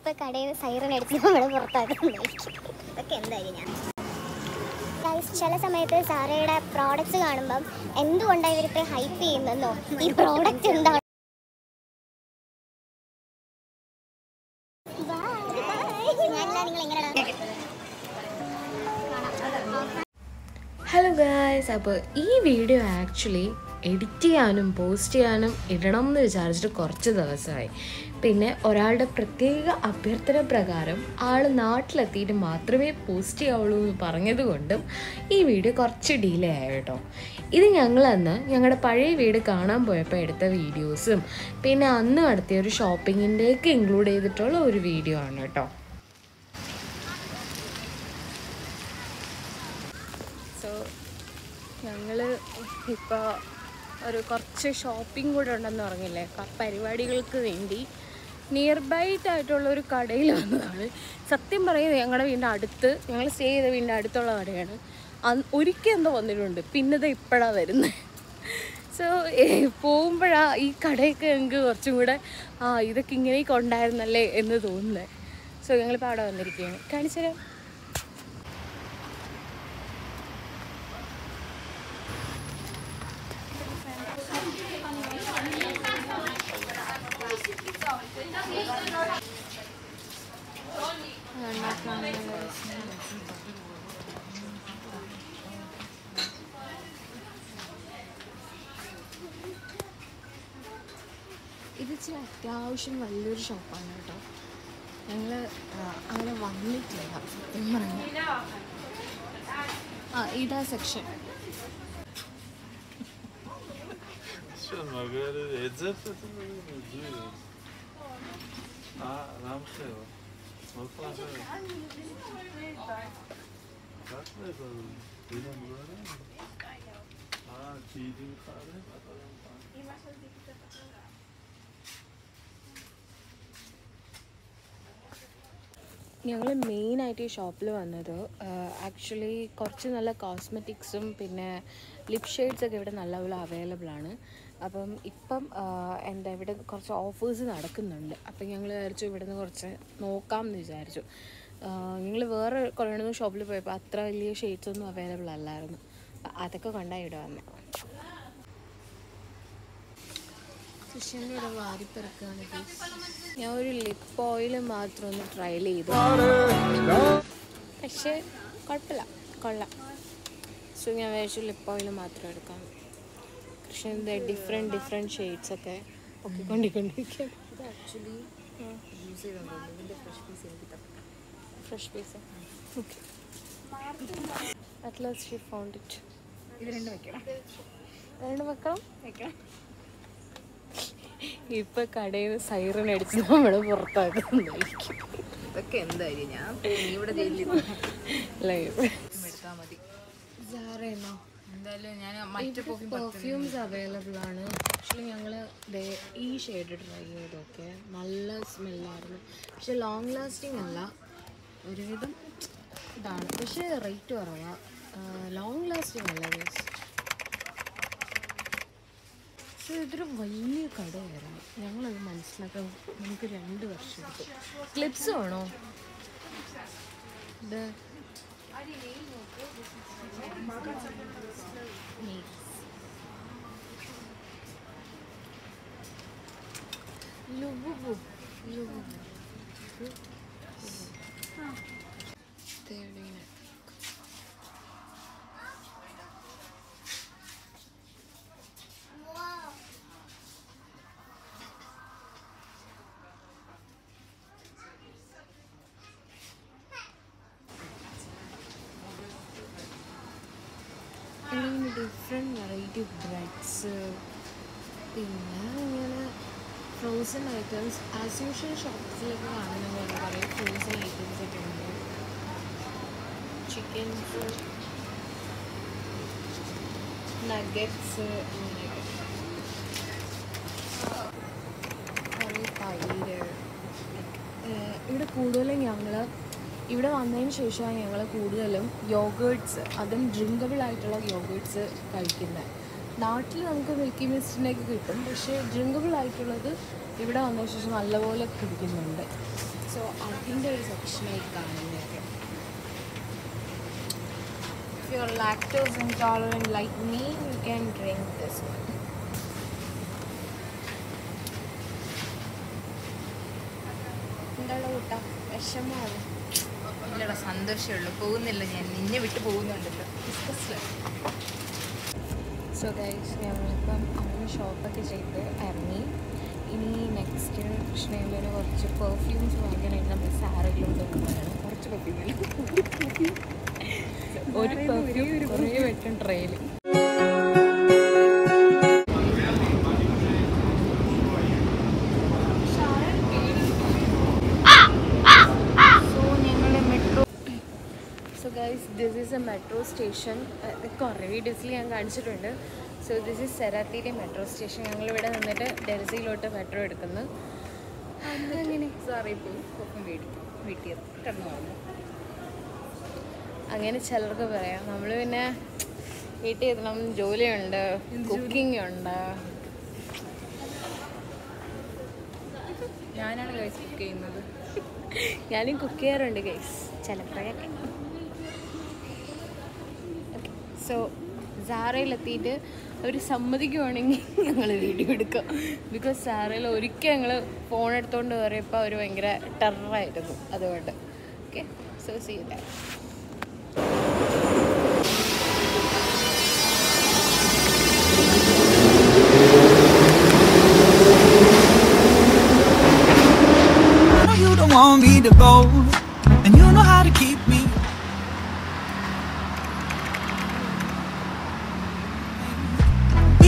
ഇപ്പൊ കടയിൽ സൈറൻ അടിച്ച് നമ്മളെ പുറത്താക്കുന്നതായിരിക്കും. ഇതൊക്കെ എന്തായാലും ഞാൻ ചില സമയത്ത് സാറയുടെ പ്രോഡക്റ്റ്സ് കാണുമ്പം എന്തുകൊണ്ടാണ് ഇവരിത്ര ഹൈപ്പ് ചെയ്യുന്നതെന്നോ ഈ പ്രോഡക്റ്റ് എന്താണ്. ഹലോ ഗായ്സ്, അപ്പോൾ ഈ വീഡിയോ ആക്ച്വലി എഡിറ്റ് ചെയ്യാനും പോസ്റ്റ് ചെയ്യാനും ഇടണം എന്ന് വിചാരിച്ചിട്ട് കുറച്ച് ദിവസമായി. പിന്നെ ഒരാളുടെ പ്രത്യേക അഭ്യർത്ഥന പ്രകാരം ആൾ നാട്ടിലെത്തിയിട്ട് മാത്രമേ പോസ്റ്റ് ചെയ്യാവുള്ളൂ എന്ന് പറഞ്ഞതുകൊണ്ടും ഈ വീഡിയോ കുറച്ച് ഡിലേ ആയി കേട്ടോ. ഇത് ഞങ്ങളന്ന് ഞങ്ങളുടെ പഴയ വീട് കാണാൻ പോയപ്പോൾ എടുത്ത വീഡിയോസും പിന്നെ അന്ന് നടത്തിയ ഒരു ഷോപ്പിങ്ങിൻ്റെയൊക്കെ ഇൻക്ലൂഡ് ചെയ്തിട്ടുള്ള ഒരു വീഡിയോ ആണ് കേട്ടോ. സോ ഞങ്ങൾ ഇപ്പോൾ കുറച്ച് ഷോപ്പിംഗ് കൂടെ ഉണ്ടെന്ന് പറഞ്ഞില്ലേ, പരിപാടികൾക്ക് വേണ്ടി നിയർ ബൈറ്റായിട്ടുള്ള ഒരു കടയിൽ വന്നതാണ്. സത്യം പറയുന്നത് ഞങ്ങളുടെ വീടിൻ്റെ അടുത്ത്, ഞങ്ങൾ സ്റ്റേ ചെയ്ത വീടിൻ്റെ അടുത്തുള്ള കടയാണ്. ഒരിക്കൽ എന്തോ വന്നിട്ടുണ്ട്, പിന്നത് ഇപ്പോഴാണ് വരുന്നത്. സോ പോകുമ്പോഴാണ് ഈ കടയൊക്കെ ഞങ്ങൾക്ക് കുറച്ചും കൂടെ ഇതൊക്കെ ഇങ്ങനെയൊക്കെ ഉണ്ടായിരുന്നല്ലേ എന്ന് തോന്നുന്നത്. സോ ഞങ്ങളിപ്പോൾ അവിടെ വന്നിരിക്കുകയാണ്. കാണിച്ചു തരാം. ഇത് ഇച്ചിരി അത്യാവശ്യം വലിയൊരു ഷോപ്പാണ് കേട്ടോ. ഞങ്ങൾ അങ്ങനെ വന്നിട്ടില്ല സത്യം പറഞ്ഞു. ഇതാ സെക്ഷൻ. ഞങ്ങൾ മെയിനായിട്ട് ഈ ഷോപ്പിൽ വന്നത് ആക്ച്വലി കുറച്ച് നല്ല കോസ്മെറ്റിക്സും പിന്നെ ലിപ് ഷെയ്ഡ്സൊക്കെ ഇവിടെ നല്ലപോലെ അവൈലബിൾ ആണ്. അപ്പം ഇപ്പം ഇവിടെ കുറച്ച് ഓഫേഴ്സ് നടക്കുന്നുണ്ട്. അപ്പം ഞങ്ങൾ വിചാരിച്ചു ഇവിടെ നിന്ന് കുറച്ച് നോക്കാം എന്ന് വിചാരിച്ചു. ഞങ്ങൾ വേറെ കുറേ ഷോപ്പിൽ പോയപ്പോൾ അത്ര വലിയ ഷെയ്ഡ്സൊന്നും അവൈലബിൾ അല്ലായിരുന്നു. അതൊക്കെ കൊണ്ടാണ് ഇവിടെ വന്നത്. കൃഷ്ണൻ്റെ ഇവിടെ വാരിപ്പിറക്കുകയാണ്. ഞാൻ ഒരു ലിപ്പ് ഓയിൽ മാത്രം ഒന്ന് ട്രയൽ ചെയ്തു, പക്ഷേ കുഴപ്പമില്ല, കൊള്ളാം. സോ ഞാൻ വിചാരിച്ചു ലിപ്പ് ഓയിൽ മാത്രം എടുക്കാം. കൃഷ്ണൻ്റെ ഡിഫറെൻറ്റ് ഷെയ്ഡ്സൊക്കെ പൊക്കിക്കൊണ്ടിരിക്കുകയാണ്. ഇത് ആക്ച്വലി യൂസ് ചെയ്തുകൊണ്ടുണ്ട്. ഇതിൻ്റെ fresh piece okay. At last she found it. ഇത് രണ്ട് വെക്കണം. ഇപ്പൊ കടയിൽ സൈറൻ അടിച്ച് നമ്മള് പുറത്താക്കുന്നതായിരിക്കും. ഇതൊക്കെ എന്തായാലും ഞാൻ ഇവിടെ എടുത്താൽ മതി. എന്തായാലും ഞാൻ മറ്റു പെർഫ്യൂംസ് അവൈലബിൾ ആണ്. ആക്ച്വലി ഞങ്ങൾ ഈ ഷെയ്ഡ് ട്രൈ ചെയ്തൊക്കെ നല്ല സ്മെല്ലായിരുന്നു. പക്ഷെ ലോങ് ലാസ്റ്റിംഗ് അല്ല, ഒരുവിധം ഇതാണ്. പക്ഷേ റേറ്റ് കുറവാണ്, ലോങ് ലാസ്റ്റിംഗ് അല്ല. പക്ഷേ ഇതൊരു വലിയ കടയായിരുന്നു. ഞങ്ങളത് മനസ്സിലാക്കാൻ നമുക്ക് 2 വർഷം എടുത്തു. ക്ലിപ്സ് വേണോ? ഇത് ഡിഫറെൻറ്റ് വെറൈറ്റി ബ്രെഡ്സ്, പിന്നെ ഇങ്ങനെ ഫ്രോസൺ ഐറ്റംസ്. ആസ് യൂഷ്വൽ ഷോപ്സിലൊക്കെ കാണുന്ന പോലെ കുറേ ഫ്രോസൺ ഐറ്റംസ് ഒക്കെ ഉണ്ട്. ചിക്കൻസ്, നഗറ്റ്സ്, അങ്ങനെയൊക്കെ കുറേ തൈര്. ഇവിടെ കൂടുതലും ഇവിടെ വന്നതിന് ശേഷമാണ് ഞങ്ങൾ കൂടുതലും യോഗേർട്സ്, അതും ഡ്രിങ്കബിൾ ആയിട്ടുള്ള യോഗേർട്സ് കഴിക്കുന്നത്. നാട്ടിൽ നമുക്ക് മിൽക്കി മിസ്റ്റിൻ്റെയൊക്കെ കിട്ടും, പക്ഷേ ഡ്രിങ്കബിൾ ആയിട്ടുള്ളത് ഇവിടെ വന്നതിന് ശേഷം നല്ലപോലെ കുടിക്കുന്നുണ്ട്. സോ സോ അതിൻ്റെ ഒരു സെക്ഷനായി കാണുന്നതൊക്കെ. If you're lactose intolerant like me, you can drink this one. എന്താണ് കൂട്ടാ വിഷമമാണ്? ഇല്ലടാ, സന്തോഷമുള്ളൂ. പോകുന്നില്ല, ഞാൻ നിന്നെ വിട്ട് പോകുന്നുണ്ടല്ലോ. സോ ഗൈസ്, ഞങ്ങളിപ്പം അങ്ങനെ ഷോപ്പൊക്കെ ചെയ്ത് ഇറങ്ങി. ഇനി നെക്സ്റ്റ് കൃഷ്ണയിലൊരു കുറച്ച് പെർഫ്യൂംസ് വാങ്ങാനായിട്ട് നമ്മൾ സാരയിലോട്ട് പോകുന്നതാണ്. കുറച്ച് പെർഫ്യൂമില്ല, ഒരു പെർഫ്യൂം കുറേ വെട്ടും trail. So guys, this is a metro station. കുറേ വീഡിയോസിൽ ഞാൻ കാണിച്ചിട്ടുണ്ട്. സോ ദിസ് ഈസ് സെറാത്തിയിലെ മെട്രോ സ്റ്റേഷൻ. ഞങ്ങളിവിടെ നിന്നിട്ട് ഡെൽസിയിലോട്ട് മെട്രോ എടുക്കുന്നു. അങ്ങനെ അറിയിപ്പോൾ ഒപ്പം മേടിക്കും, വീട്ടിൽ കിടന്നു വന്നു. അങ്ങനെ ചിലർക്ക് പറയാം. നമ്മൾ പിന്നെ വീട്ടിൽ ഇരുന്നം, ജോലിയുണ്ട്, കുക്കിംഗ് ഉണ്ട്. ഞാനാണ് ഗൈസ് കുക്ക് ചെയ്യുന്നത്. ഞാനും കുക്ക് ചെയ്യാറുണ്ട് ഗൈസ് ചിലപ്പോഴൊക്കെ. സോ സാറയിലെത്തിയിട്ട് അവർ സമ്മതിക്കുവാണെങ്കിൽ ഞങ്ങൾ വീഡിയോ എടുക്കാം. ബിക്കോസ് സാറയിൽ ഒരിക്കൽ ഞങ്ങൾ ഫോൺ എടുത്തുകൊണ്ട് കയറിയപ്പോൾ അവർ ഭയങ്കര ടെററായിരുന്നു. അതുകൊണ്ട് okay, so see you that. You don't want me to go, and you know how to keep me.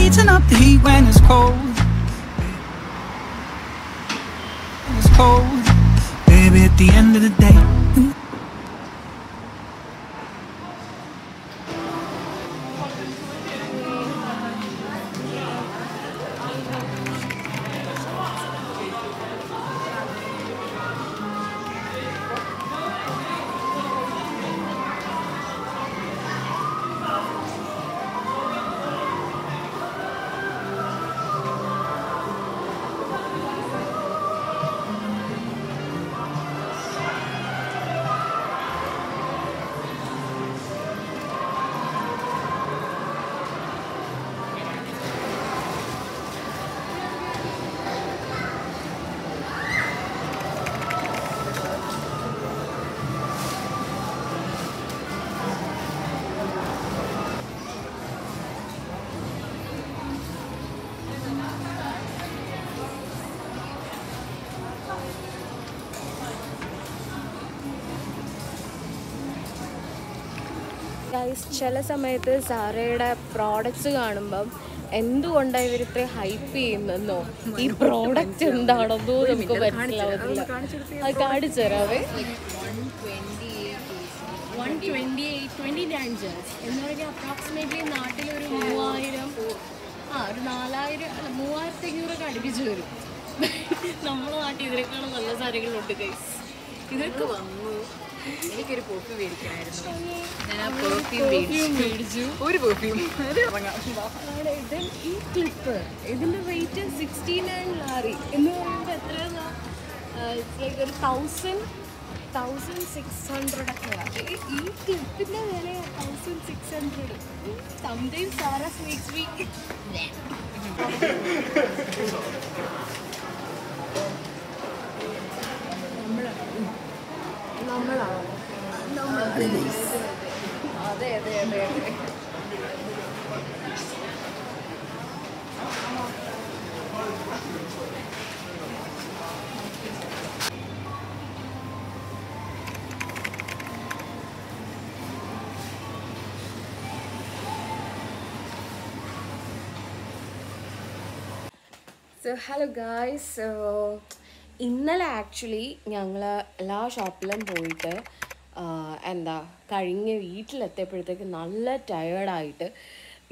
Eating up the heat when it's cold. When it's cold, baby, at the end of the day. Guys, ചില സമയത്ത് സാറയുടെ products കാണുമ്പം എന്തുകൊണ്ടാണ് ഇവർ ഇത്ര hype ചെയ്യുന്നോ, ഈ product എന്താണെന്നോ നമുക്ക് മനസ്സിലാവുന്നില്ല. അത് കാണിച്ചു തരാവേ. 128 എന്ന് പറഞ്ഞാൽ അപ്രോക്സിമേറ്റ്ലി നാട്ടിലൊരു 3000, ഒരു 4000 അല്ല 3500 അടുപ്പിച്ച് വരും. നമ്മുടെ നാട്ടിൽ ഇതിനേക്കാളും നല്ല സാധനങ്ങളുണ്ട് ഗൈസ്. ഇതൊക്കെ വന്നു. എനിക്കൊരു പെർഫ്യൂം മേടിക്കണമായിരുന്നു. ഞാൻ ആ പെർഫ്യൂം മേടിച്ചു. ഒരു പെർഫ്യൂം ഈ ക്ലിപ്പ്, ഇതിൻ്റെ റേറ്റ് 69 ലാറി എന്ന് പറയുമ്പോൾ എത്രയാ? ഇറ്റ്സ് ലൈക്ക് ഒരു 1600 ഒക്കെയാണ് ഈ ക്ലിപ്പിൻ്റെ വില. 1600. Sometimes Sara snakes me. നമ്മളാണോ? അതെ അതെ അതെ അതെ. സോ ഹലോ ഗായ്സ്, ഇന്നലെ ആക്ച്വലി ഞങ്ങൾ എല്ലാ ഷോപ്പിലും പോയിട്ട് എന്താ കഴിഞ്ഞ് വീട്ടിലെത്തിയപ്പോഴത്തേക്ക് നല്ല ടയേർഡായിട്ട്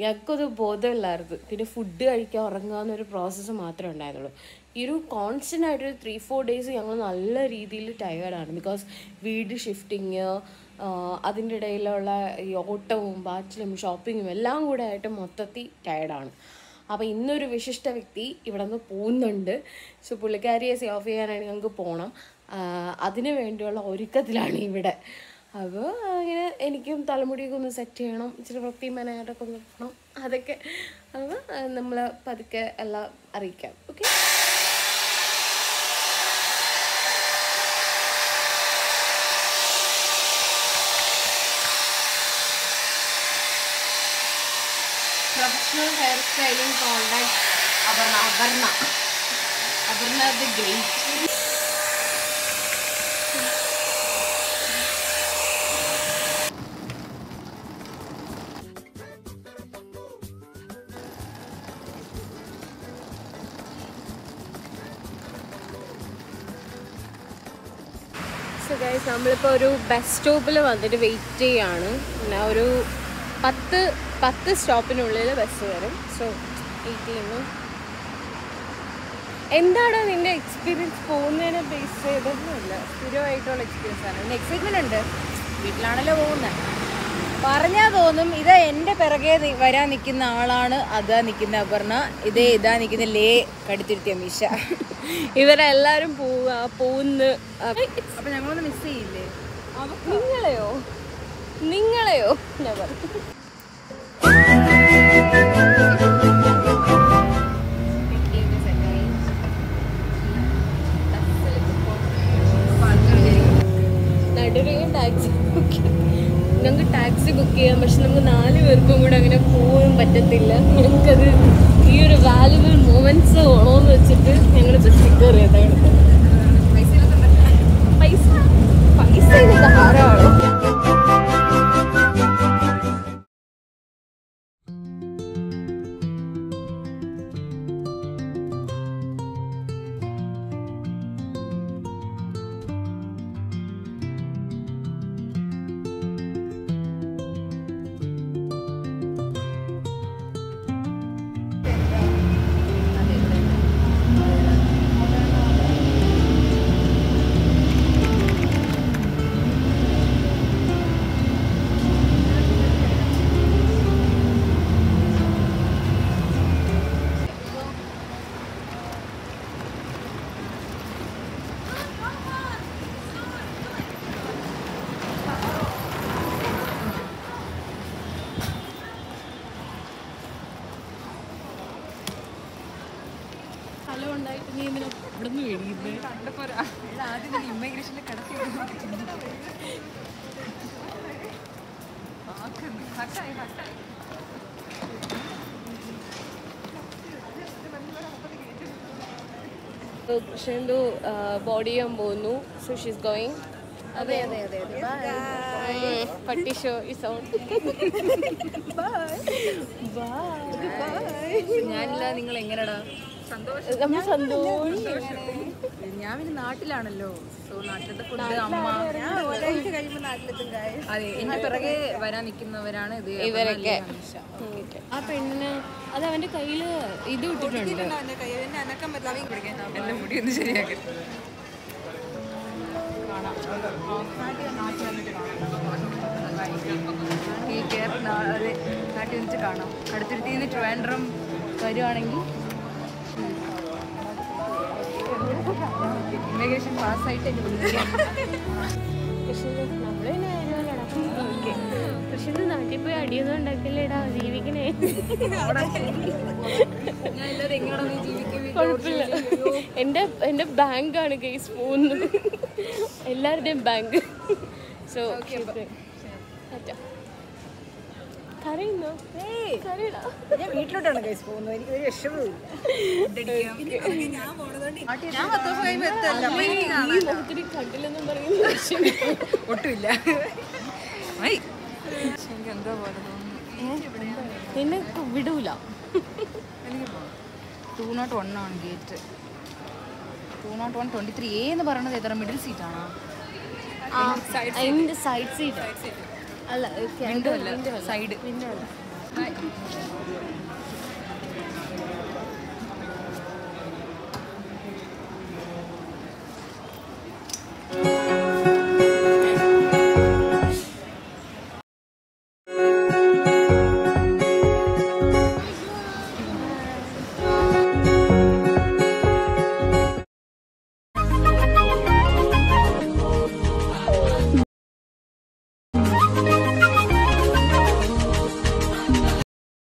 ഞങ്ങൾക്കൊരു ബോധമില്ലായിരുന്നു. പിന്നെ ഫുഡ് കഴിക്കുക, ഉറങ്ങുക എന്നൊരു പ്രോസസ്സ് മാത്രമേ ഉണ്ടായിരുന്നുള്ളൂ. ഈ ഒരു കോൺസ്റ്റൻ്റ് ആയിട്ടൊരു 3-4 ഡേയ്സ് ഞങ്ങൾ നല്ല രീതിയിൽ ടയേർഡാണ്. ബിക്കോസ് വീട് ഷിഫ്റ്റിങ്, അതിൻ്റെ ഇടയിലുള്ള ഈ ഓട്ടവും ബാച്ചിലും ഷോപ്പിങ്ങും എല്ലാം കൂടെ ആയിട്ട് മൊത്തത്തിൽ ടയേർഡാണ്. അപ്പോൾ ഇന്നൊരു വിശിഷ്ട വ്യക്തി ഇവിടെ നിന്ന് പോകുന്നുണ്ട്. സോ പുള്ളിക്കാരിയെ സേ ഓഫ് ചെയ്യാനായിട്ട് ഞങ്ങൾക്ക് പോകണം. അതിന് വേണ്ടിയുള്ള ഒരുക്കത്തിലാണ് ഇവിടെ. അപ്പോൾ അങ്ങനെ എനിക്കും തലമുടിയൊക്കെ ഒന്ന് സെറ്റ് ചെയ്യണം, ഇച്ചിരി വൃത്തിയും മെനയായിട്ടൊക്കെ ഒന്ന് ഇടണം. അതൊക്കെ അപ്പോൾ നമ്മൾ പതുക്കെ എല്ലാം അറിയിക്കാം. Okay. Professional hair styling contact Aparna the great. So guys, നമ്മളിപ്പോൾ ഒരു ബസ് സ്റ്റോപ്പിൽ വന്നിട്ട് വെയിറ്റ് ചെയ്യാണ്. പിന്നെ ഒരു 10 സ്റ്റോപ്പിനുള്ളിൽ ബസ് വരും. സോ വെയിറ്റ് ചെയ്യുന്നു. എന്താണ് നിൻ്റെ എക്സ്പീരിയൻസ് പോകുന്നതിനെ ബേസ് ചെയ്തൊന്നുമില്ല, സ്ഥിരമായിട്ടുള്ള എക്സ്പീരിയൻസ് ആണ്. പിന്നെ എക്സൈറ്റ്മെൻ്റ് ഉണ്ട്, വീട്ടിലാണല്ലോ പോകുന്നത്. പറഞ്ഞാൽ തോന്നും ഇത് എൻ്റെ പിറകെ വരാൻ നിൽക്കുന്ന ആളാണ്, അതാ നിൽക്കുന്ന അപർണ, ഇതാ നിൽക്കുന്ന ലേ കടുത്തിരുത്തിയ മിഷ. ഇവരെല്ലാവരും പോകുന്നു. അപ്പം ഞങ്ങളൊന്ന് മിസ് ചെയ്യില്ലേ? നിങ്ങളെയോ നെവർ. നടുവേയും ടാക്സി ഞങ്ങൾക്ക് ടാക്സി ബുക്ക് ചെയ്യാം, പക്ഷെ നമുക്ക് 4 പേർക്കും കൂടെ അങ്ങനെ പോകാൻ പറ്റത്തില്ല. ഞങ്ങൾക്കത് ഈ ഒരു വാല്യുബിൾ മൊമെന്റ്സ് വേണമെന്ന് വെച്ചിട്ട് ഞങ്ങളിപ്പോൾ സ്റ്റിക്കർ ചെയ്താണ്. പൈസ ഇത് ധാരാളം. ഉണ്ടായിട്ട് നീ ഇങ്ങനെ ഇവിടെ നിന്ന് മേടിക്കുന്നത് ആദ്യം ഇമ്മൈഗ്രേഷനിൽ കിടത്തി കൃഷ്ണന്തു ബോഡി ചെയ്യാൻ പോകുന്നു. So she's going. അതെ പട്ടി ഷോ ഇസ് ഓൺ. ഞാനില്ല, നിങ്ങൾ എങ്ങനെടാ? നമ്മൾ സന്തോഷം. ഞാൻ പിന്നെ നാട്ടിലാണല്ലോ. സോ നാട്ടിലത്തെ ഫുഡ് അമ്മ, അതെ എന്റെ പിറകെ വരാൻ നിൽക്കുന്നവരാണ് ഇത് ഇവരൊക്കെ. ആ പെണ്ണിന് അത് അവന്റെ കയ്യില് ഇത് ഇട്ടിട്ടുണ്ട്. എന്റെ മുടി ഒന്ന് ശരിയാക്കി നാട്ടിൽ വന്നിട്ട് കാണാം. അടുത്തിരുത്തി നിന്ന് ട്രിവാൻഡ്രം വരുവാണെങ്കിൽ ഇമിഗ്രേഷൻ പാസ്സായിട്ട് എന്നെ വിളിക്കാം. പക്ഷെ നാട്ടിൽ പോയി അടിയൊന്നും ഉണ്ടാക്കില്ലേടാ, ജീവിക്കണേ. കുഴപ്പമില്ല, എൻ്റെ ബാങ്കാണ് കേസ് പോകുന്നത്, എല്ലാവരുടെയും ബാങ്ക്. സോ കരയുന്നോ? കരയടാ. ഞാൻ വീട്ടിലോട്ടാണ് കേസ് പോകുന്നത്, എനിക്ക് ഒരു വിഷമവും ഞാൻ 10 ദിവസം കഴിയുമ്പോൾ എത്തല്ല. കണ്ടില്ലെന്നും പറയുന്നു ഒട്ടുമില്ല. എനിക്ക് എന്തോ പോലെ തോന്നുന്നു. നിന്നെ വിടൂല. 201 ആണ് ഗേറ്റ്. 201 23A എന്ന് പറയുന്നത് എത്ര മിഡിൽ സീറ്റാണോ? അതിൻ്റെ സൈഡ് സീറ്റ് അല്ല, സൈഡ്.